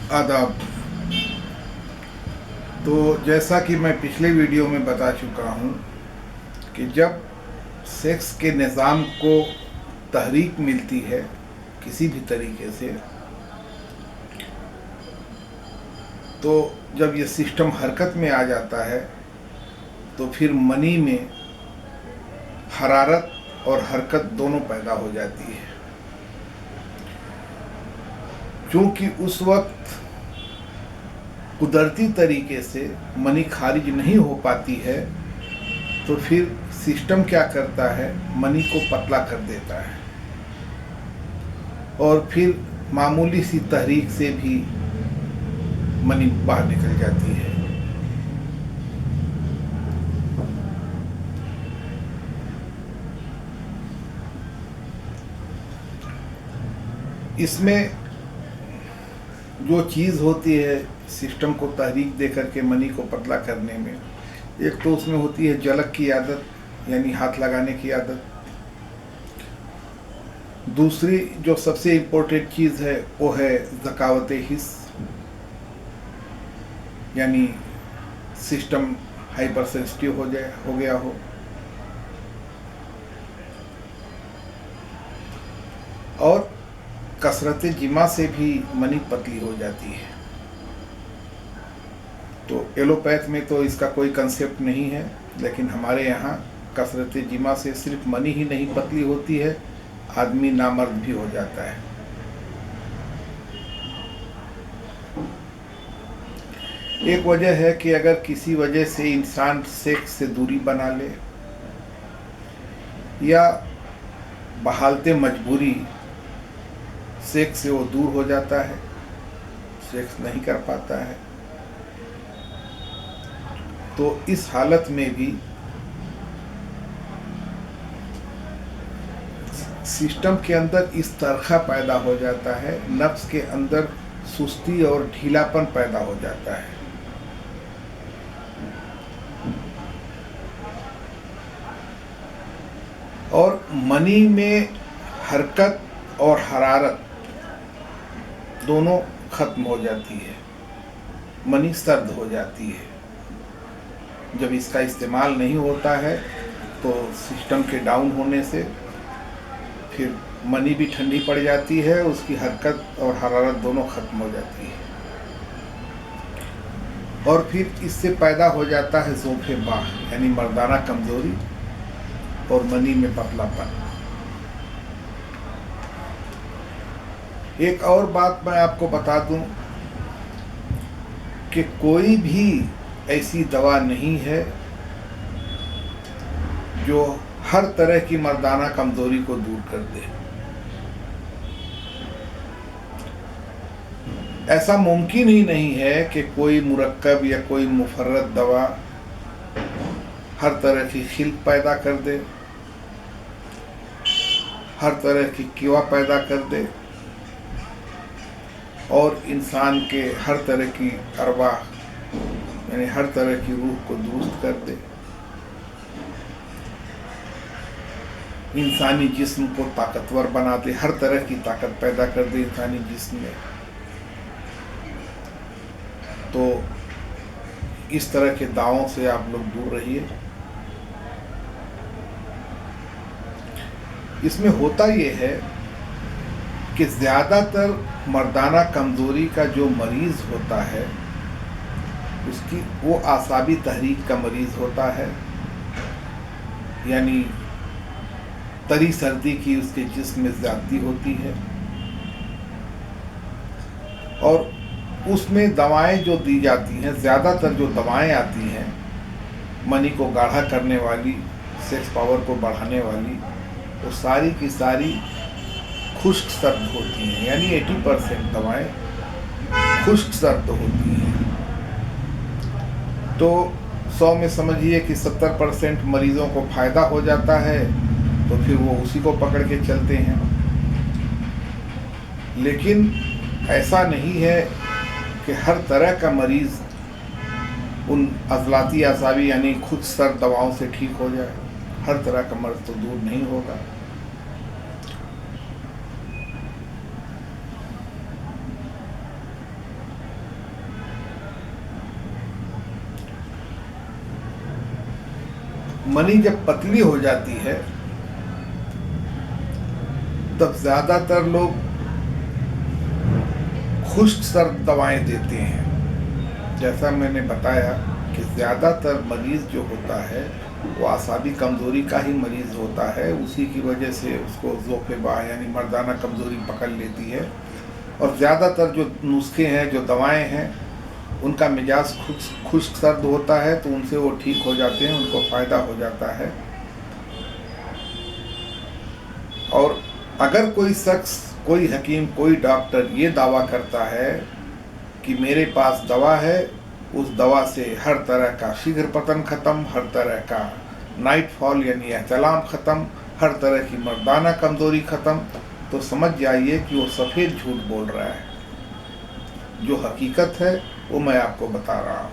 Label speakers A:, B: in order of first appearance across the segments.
A: आदाब। तो जैसा कि मैं पिछले वीडियो में बता चुका हूँ कि जब सेक्स के निज़ाम को तहरीक मिलती है किसी भी तरीके से, तो जब ये सिस्टम हरकत में आ जाता है तो फिर मनी में हरारत और हरकत दोनों पैदा हो जाती है। क्योंकि उस वक्त कुदरती तरीके से मनी खारिज नहीं हो पाती है, तो फिर सिस्टम क्या करता है, मनी को पतला कर देता है और फिर मामूली सी तहरीक से भी मनी बाहर निकल जाती है। इसमें जो चीज़ होती है सिस्टम को तहरीक दे करके मनी को पतला करने में, एक तो उसमें होती है जलक की आदत, यानी हाथ लगाने की आदत। दूसरी जो सबसे इम्पोर्टेंट चीज़ है वो है ज़कावत हिस्स, यानी सिस्टम हाइपर सेंसिटिव हो गया हो। और कसरत जिमा से भी मनी पतली हो जाती है। तो एलोपैथ में तो इसका कोई कंसेप्ट नहीं है, लेकिन हमारे यहाँ कसरत जिमा से सिर्फ मनी ही नहीं पतली होती है, आदमी नामर्द भी हो जाता है। एक वजह है कि अगर किसी वजह से इंसान सेक्स से दूरी बना ले या बहालते मजबूरी सेक्स से वो दूर हो जाता है, सेक्स नहीं कर पाता है, तो इस हालत में भी सिस्टम के अंदर इस तरखा पैदा हो जाता है, नफ्स के अंदर सुस्ती और ढीलापन पैदा हो जाता है। और मनी में हरकत और हरारत दोनों खत्म हो जाती है, मनी सर्द हो जाती है। जब इसका इस्तेमाल नहीं होता है तो सिस्टम के डाउन होने से फिर मनी भी ठंडी पड़ जाती है, उसकी हरकत और हरारत दोनों खत्म हो जाती है और फिर इससे पैदा हो जाता है ज़ोफ़े बाह, यानी मर्दाना कमज़ोरी और मनी में पतलापन। एक और बात मैं आपको बता दूं कि कोई भी ऐसी दवा नहीं है जो हर तरह की मर्दाना कमजोरी को दूर कर दे। ऐसा मुमकिन ही नहीं है कि कोई मुरक्कब या कोई मुफर्रत दवा हर तरह की खिल्क पैदा कर दे, हर तरह की कीवा पैदा कर दे और इंसान के हर तरह की अरवाह यानी हर तरह की रूह को दुरुस्त कर दे, इंसानी जिस्म को ताकतवर बना दे, हर तरह की ताकत पैदा कर दे इंसानी जिस्म में। तो इस तरह के दावों से आप लोग दूर रहिए। इसमें होता ये है कि ज़्यादातर मर्दाना कमज़ोरी का जो मरीज़ होता है उसकी वो आसाबी तहरीक का मरीज़ होता है, यानी तरी सर्दी की उसके जिस्म में ज़्यादती होती है और उसमें दवाएं जो दी जाती हैं, ज़्यादातर जो दवाएं आती हैं मनी को गाढ़ा करने वाली, सेक्स पावर को बढ़ाने वाली, वो सारी की सारी खुश्क सर्द होती हैं, यानी 80% दवाएं खुश्क सर्द होती हैं। तो 100 में समझिए कि 70% मरीज़ों को फ़ायदा हो जाता है, तो फिर वो उसी को पकड़ के चलते हैं। लेकिन ऐसा नहीं है कि हर तरह का मरीज़ उन अज़लाती आसाबी यानी खुद सर दवाओं से ठीक हो जाए। हर तरह का मर्ज़ तो दूर नहीं होगा। मनी जब पतली हो जाती है तब ज़्यादातर लोग खुश्क सर्द दवाएं देते हैं। जैसा मैंने बताया कि ज़्यादातर मरीज़ जो होता है वो आसाबी कमज़ोरी का ही मरीज़ होता है, उसी की वजह से उसको ज़ोफ़े-बा यानी मर्दाना कमज़ोरी पकड़ लेती है। और ज़्यादातर जो नुस्खे हैं, जो दवाएं हैं, उनका मिजाज खुश्क सर्द होता है, तो उनसे वो ठीक हो जाते हैं, उनको फ़ायदा हो जाता है। और अगर कोई शख्स, कोई हकीम, कोई डॉक्टर ये दावा करता है कि मेरे पास दवा है, उस दवा से हर तरह का शीघ्र पतन ख़त्म, हर तरह का नाइट फॉल यानी एहतलाम ख़त्म, हर तरह की मर्दाना कमज़ोरी ख़त्म, तो समझ जाइए कि वो सफ़ेद झूठ बोल रहा है। जो हकीकत है वो मैं आपको बता रहा हूँ।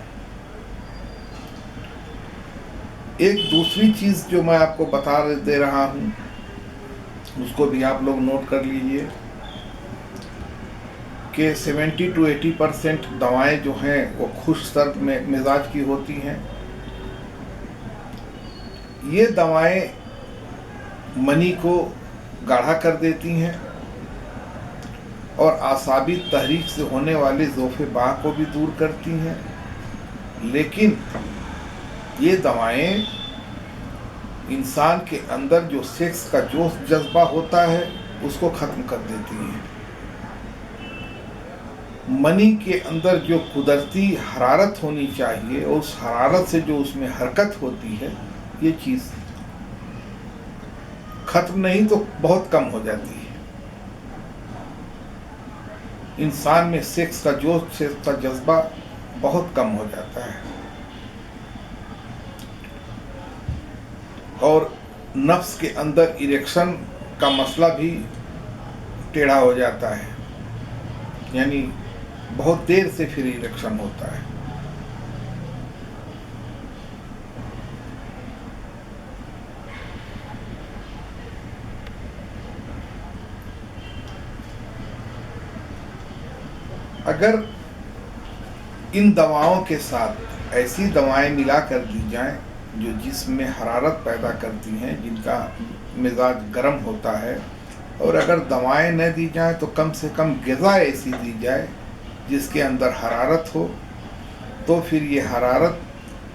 A: एक दूसरी चीज़ जो मैं आपको बता दे रहा हूँ, उसको भी आप लोग नोट कर लीजिए कि 70 to 80% दवाएं जो हैं वो खुश्क सर्द में मिजाज की होती हैं। ये दवाएं मनी को गाढ़ा कर देती हैं और आसाबी तहरीक से होने वाले ज़ोफ़े-बाह को भी दूर करती हैं, लेकिन ये दवाएं इंसान के अंदर जो सेक्स का जोश जज्बा होता है उसको ख़त्म कर देती हैं। मनी के अंदर जो कुदरती हरारत होनी चाहिए, उस हरारत से जो उसमें हरकत होती है, ये चीज़ ख़त्म नहीं तो बहुत कम हो जाती है। इंसान में सेक्स का जोश, सेक्स का जज्बा बहुत कम हो जाता है और नफ्स के अंदर इरेक्शन का मसला भी टेढ़ा हो जाता है, यानी बहुत देर से फिर इरेक्शन होता है। अगर इन दवाओं के साथ ऐसी दवाएं मिला कर दी जाएं जो जिस्म में हरारत पैदा करती हैं, जिनका मिजाज गर्म होता है, और अगर दवाएं न दी जाएं तो कम से कम ग़िज़ा ऐसी दी जाए जिसके अंदर हरारत हो, तो फिर ये हरारत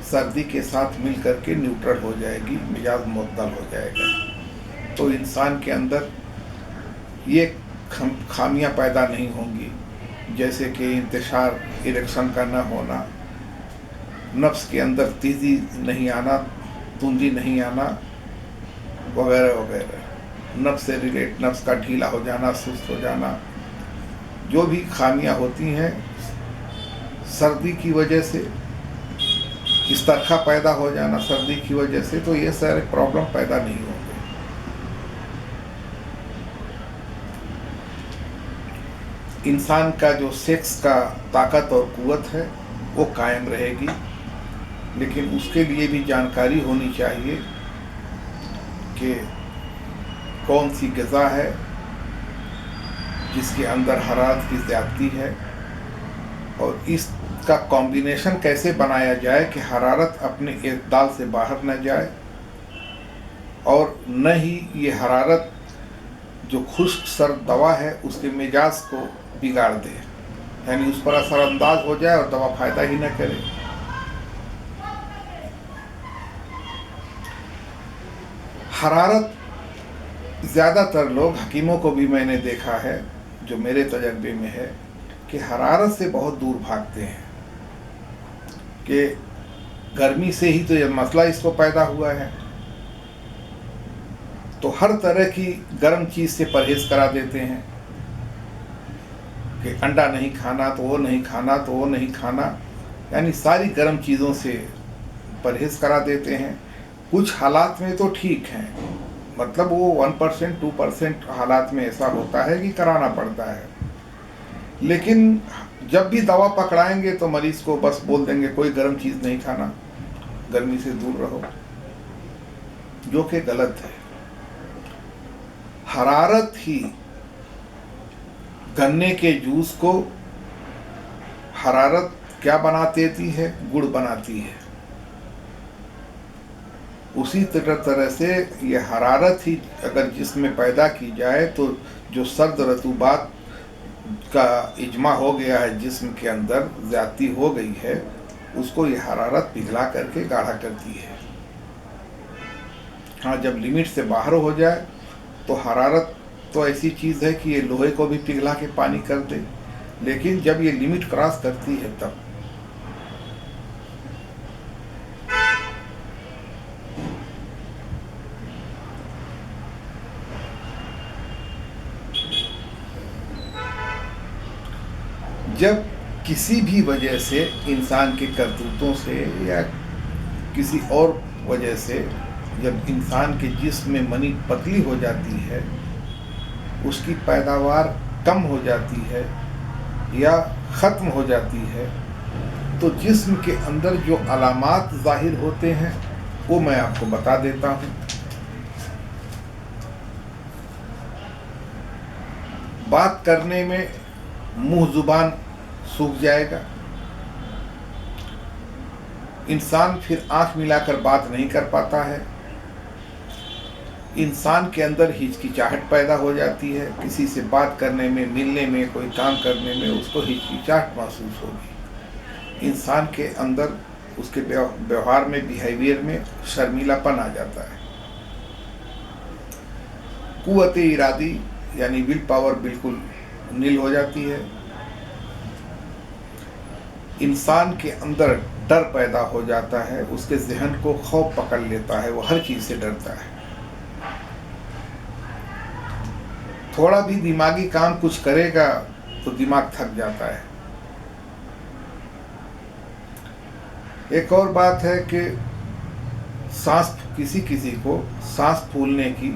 A: सर्दी के साथ मिल कर के न्यूट्रल हो जाएगी, मिजाज मुअत्तल हो जाएगा। तो इंसान के अंदर ये खामियां पैदा नहीं होंगी, जैसे कि इंतशार इरेक्शन का न होना, नफ्स के अंदर तेज़ी नहीं आना, तुंदी नहीं आना, वगैरह वगैरह, नफ्स से रिलेट नफ्स का ढीला हो जाना, सुस्त हो जाना, जो भी खामियां होती हैं सर्दी की वजह से, इस्तरखा पैदा हो जाना सर्दी की वजह से, तो ये सारे प्रॉब्लम पैदा नहीं होंगे। इंसान का जो सेक्स का ताकत और क़ुव्वत है वो कायम रहेगी, लेकिन उसके लिए भी जानकारी होनी चाहिए कि कौन सी ग़िज़ा है जिसके अंदर हरारत की ज़्यादती है, और इसका कॉम्बिनेशन कैसे बनाया जाए कि हरारत अपने इत्दाल से बाहर न जाए और न ही ये हरारत जो खुश्क सर्द दवा है उसके मिजाज को बिगाड़ दे, यानी उस पर असरअंदाज हो जाए और दवा फ़ायदा ही न करे। हरारत ज़्यादातर लोग, हकीमों को भी मैंने देखा है जो मेरे तजर्बे में है, कि हरारत से बहुत दूर भागते हैं कि गर्मी से ही तो यह मसला इसको पैदा हुआ है, तो हर तरह की गर्म चीज़ से परहेज़ करा देते हैं कि अंडा नहीं खाना तो वो नहीं खाना, तो वो नहीं खाना, यानी सारी गर्म चीज़ों से परहेज़ करा देते हैं। कुछ हालात में तो ठीक हैं, मतलब वो 1% 2% हालात में ऐसा होता है कि कराना पड़ता है, लेकिन जब भी दवा पकड़ाएंगे तो मरीज़ को बस बोल देंगे कोई गर्म चीज़ नहीं खाना, गर्मी से दूर रहो, जो कि गलत है। हरारत ही गन्ने के जूस को, हरारत क्या बना देती है? गुड़ बनाती है। उसी तरह से ये हरारत ही अगर जिस्म में पैदा की जाए तो जो सर्द रतूबात का इजमा हो गया है जिस्म के अंदर, ज़्यादती हो गई है, उसको ये हरारत पिघला करके गाढ़ा करती है। हाँ, जब लिमिट से बाहर हो जाए तो हरारत तो ऐसी चीज़ है कि ये लोहे को भी पिघला के पानी कर दे, लेकिन जब ये लिमिट क्रॉस करती है तब जब किसी भी वजह से इंसान के करतूतों से या किसी और वजह से जब इंसान के जिस्म में मनी पतली हो जाती है, उसकी पैदावार कम हो जाती है या ख़त्म हो जाती है, तो जिस्म के अंदर जो अलामात ज़ाहिर होते हैं वो मैं आपको बता देता हूँ। बात करने में मुंह ज़ुबान सूख जाएगा, इंसान फिर आंख मिलाकर बात नहीं कर पाता है, इंसान के अंदर हिचकिचाहट पैदा हो जाती है, किसी से बात करने में, मिलने में, कोई काम करने में उसको हिचकिचाहट महसूस होगी, इंसान के अंदर उसके व्यवहार में, बिहेवियर में शर्मीलापन आ जाता है, कुव्वत-ए इरादी यानी विल पावर बिल्कुल नील हो जाती है, इंसान के अंदर डर पैदा हो जाता है, उसके ज़हन को खौफ पकड़ लेता है, वो हर चीज़ से डरता है। थोड़ा भी दिमागी काम कुछ करेगा तो दिमाग थक जाता है। एक और बात है कि सांस किसी को सांस फूलने की,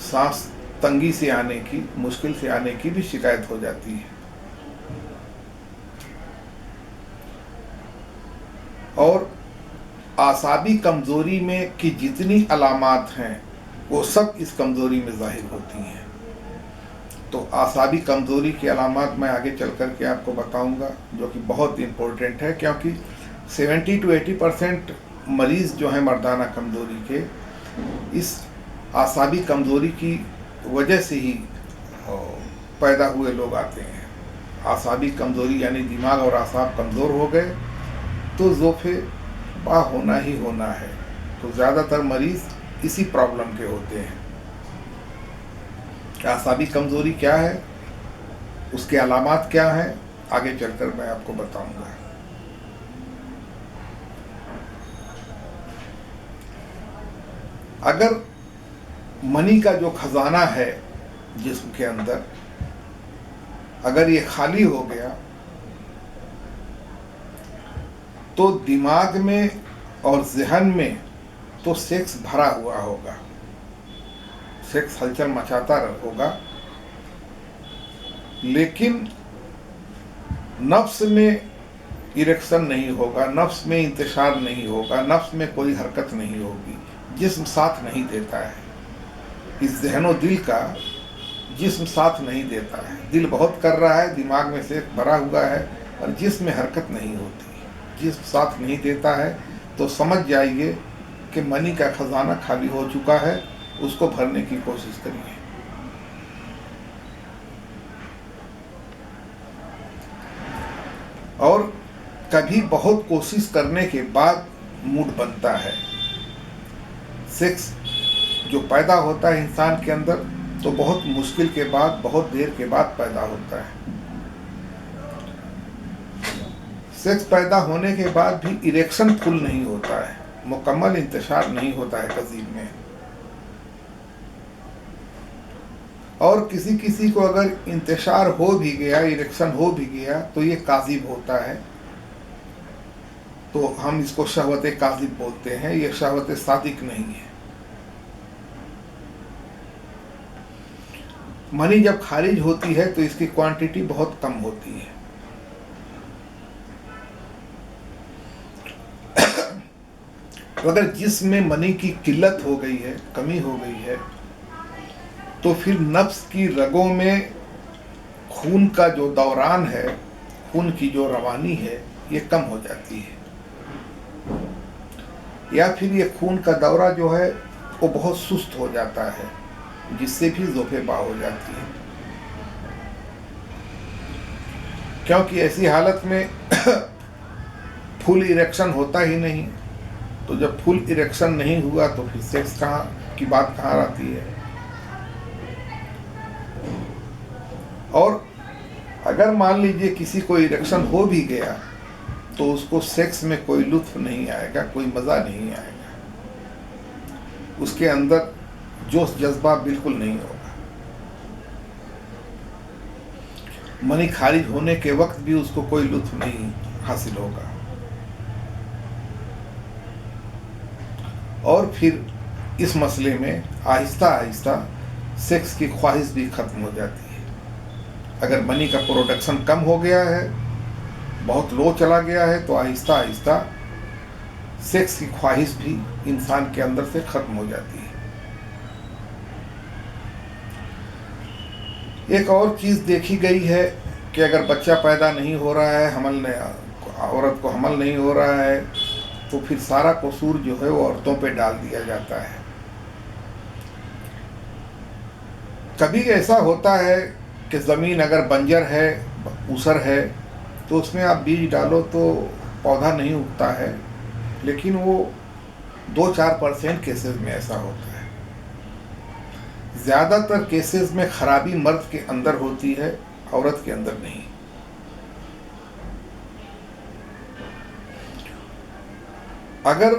A: सांस तंगी से आने की, मुश्किल से आने की भी शिकायत हो जाती है। और आसाबी कमज़ोरी में की जितनी अलामात हैं वो सब इस कमज़ोरी में ज़ाहिर होती हैं। तो आसाबी कमज़ोरी की अलामात मैं आगे चल कर के आपको बताऊंगा, जो कि बहुत इम्पोर्टेंट है, क्योंकि 70 to 80% मरीज़ जो हैं मर्दाना कमज़ोरी के इस आसाबी कमज़ोरी की वजह से ही पैदा हुए लोग आते हैं। आसाबी कमज़ोरी यानी दिमाग और आसाब कमज़ोर हो गए तो ज़ोफ़े बा होना ही होना है। तो ज़्यादातर मरीज़ इसी प्रॉब्लम के होते हैं। आसाबी कमज़ोरी क्या है, उसके अलामात क्या हैं, आगे चलकर मैं आपको बताऊंगा। अगर मनी का जो खजाना है जिस्म के अंदर, अगर ये खाली हो गया तो दिमाग में और ज़हन में तो सेक्स भरा हुआ होगा, सेक्स हलचल मचाता होगा, लेकिन नफ्स में इरेक्शन नहीं होगा, नफ्स में इंतशार नहीं होगा, नफ्स में कोई हरकत नहीं होगी, जिस्म साथ नहीं देता है। इस ज़हनो दिल का जिस्म साथ नहीं देता है। दिल बहुत कर रहा है, दिमाग में से भरा हुआ है, और जिस्म में हरकत नहीं होती, जिस्म साथ नहीं देता है, तो समझ जाइए कि मनी का खजाना खाली हो चुका है, उसको भरने की कोशिश करिए। और कभी बहुत कोशिश करने के बाद मूड बनता है। सेक्स जो पैदा होता है इंसान के अंदर तो बहुत मुश्किल के बाद, बहुत देर के बाद पैदा होता है। सेक्स पैदा होने के बाद भी इरेक्शन फुल नहीं होता है, मुकम्मल इंतशार नहीं होता है कज़ीब में। और किसी किसी को अगर इंतशार हो भी गया, इरेक्शन हो भी गया, तो ये काज़िब होता है, तो हम इसको शहवत काज़िब बोलते हैं, ये शहवत सादिक नहीं है। मनी जब खारिज होती है तो इसकी क्वांटिटी बहुत कम होती है। अगर जिस्म में मनी की किल्लत हो गई है, कमी हो गई है, तो फिर नफ्स की रगों में खून का जो दौरान है, खून की जो रवानी है, ये कम हो जाती है। या फिर ये खून का दौरा जो है वो बहुत सुस्त हो जाता है, जिससे भी ज़ोफ़ेबा हो जाती है। क्योंकि ऐसी हालत में फुल इरेक्शन होता ही नहीं, तो जब फुल इरेक्शन नहीं हुआ तो फिर सेक्स कहाँ की बात कहाँ आती है। और अगर मान लीजिए किसी को इरेक्शन हो भी गया तो उसको सेक्स में कोई लुत्फ नहीं आएगा, कोई मज़ा नहीं आएगा, उसके अंदर जोश जज्बा बिल्कुल नहीं होगा। मनी खारिज होने के वक्त भी उसको कोई लुत्फ नहीं हासिल होगा। और फिर इस मसले में आहिस्ता आहिस्ता सेक्स की ख्वाहिश भी ख़त्म हो जाती है। अगर मनी का प्रोडक्शन कम हो गया है, बहुत लो चला गया है, तो आहिस्ता आहिस्ता सेक्स की ख्वाहिश भी इंसान के अंदर से ख़त्म हो जाती है। एक और चीज़ देखी गई है कि अगर बच्चा पैदा नहीं हो रहा है, औरत को हमल नहीं हो रहा है, तो फिर सारा कसूर जो है वो औरतों पे डाल दिया जाता है। कभी ऐसा होता है कि ज़मीन अगर बंजर है, ऊसर है, तो उसमें आप बीज डालो तो पौधा नहीं उगता है, लेकिन वो 2-4% केसेस में ऐसा होता है। ज़्यादातर केसेस में खराबी मर्द के अंदर होती है, औरत के अंदर नहीं। अगर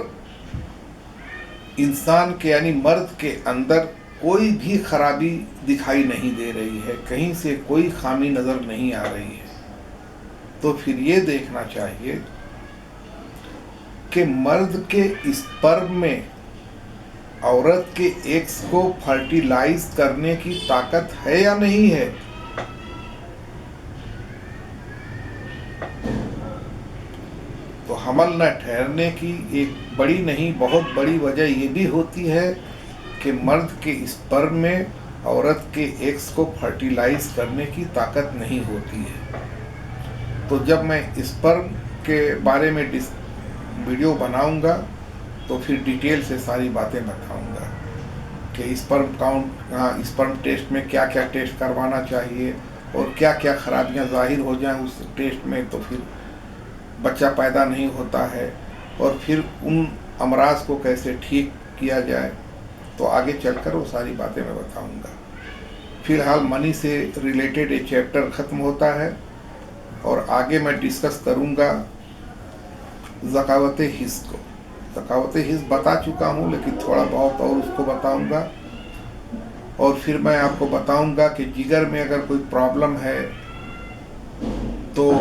A: इंसान के यानी मर्द के अंदर कोई भी खराबी दिखाई नहीं दे रही है, कहीं से कोई खामी नज़र नहीं आ रही है, तो फिर ये देखना चाहिए कि मर्द के स्पर्म में औरत के एग्स को फर्टिलाइज करने की ताकत है या नहीं है। तो हमल न ठहरने की एक बड़ी नहीं बहुत बड़ी वजह ये भी होती है कि मर्द के स्पर्म में औरत के एग्स को फर्टिलाइज करने की ताकत नहीं होती है। तो जब मैं स्पर्म के बारे में वीडियो बनाऊंगा तो फिर डिटेल से सारी बातें बताऊंगा कि स्पर्म टेस्ट में क्या क्या टेस्ट करवाना चाहिए और क्या क्या खराबियां जाहिर हो जाएं उस टेस्ट में, तो फिर बच्चा पैदा नहीं होता है, और फिर उन अमराज को कैसे ठीक किया जाए, तो आगे चलकर वो सारी बातें मैं बताऊंगा। फिलहाल मनी से रिलेटेड ये चैप्टर ख़त्म होता है और आगे मैं डिस्कस करूंगा ज़कावत हिस्स को। ज़कावत हिस्स बता चुका हूँ, लेकिन थोड़ा बहुत और उसको बताऊंगा। और फिर मैं आपको बताऊंगा कि जिगर में अगर कोई प्रॉब्लम है तो